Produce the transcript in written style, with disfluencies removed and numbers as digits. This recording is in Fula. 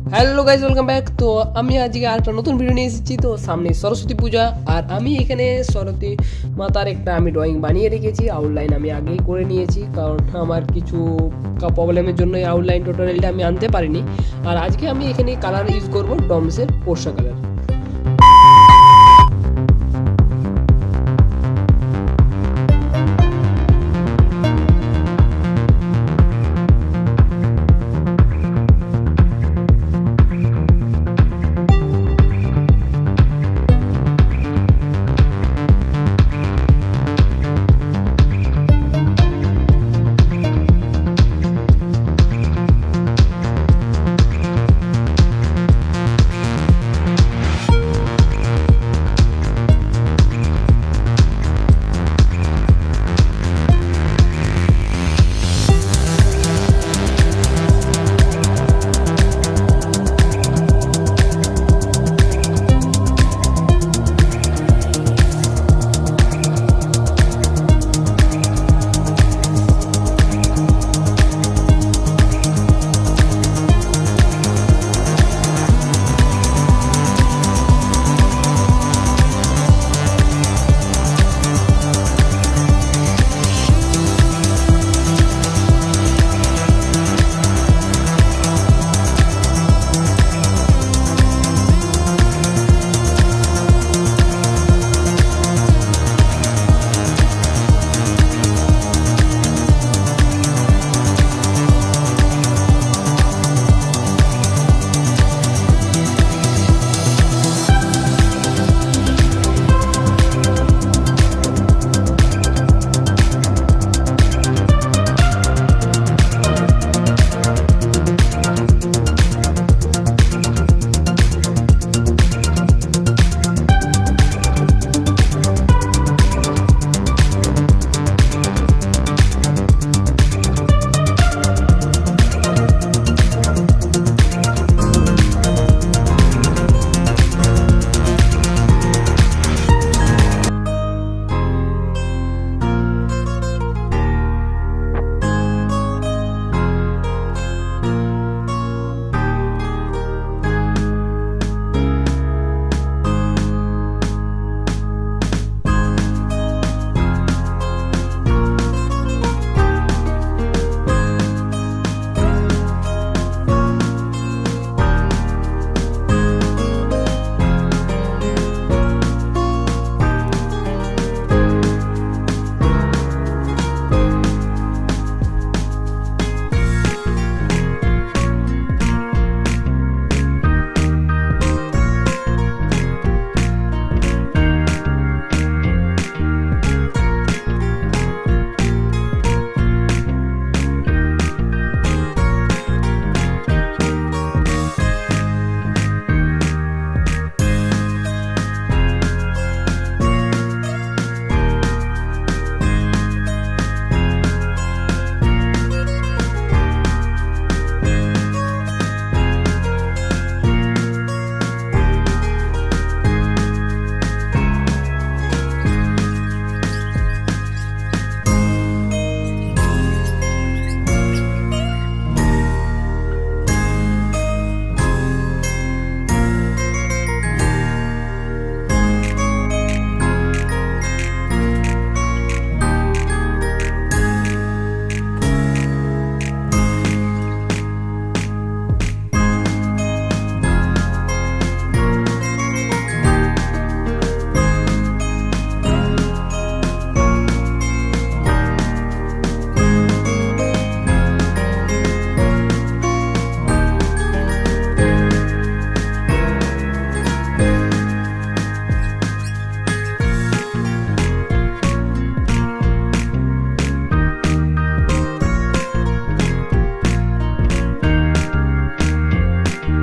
Hello guys, welcome back. তো আমি আজকে আরেকটা নতুন ভিডিও নিয়ে এসেছি। তো সামনে সরস্বতী পূজা, আর আমি এখানে সরস্বতী মাতার একটা ড্রয়িং বানিয়ে রেখেছি। আউটলাইন আমি আগেই করে নিয়েছি, কারণ আমার কিছু প্রবলেমের জন্য এই আউটলাইন টোটালটা আমি আনতে পারিনি। আর আজকে আমি এখানে কালার ইউজ করব ডমসের পোর্সা কালার।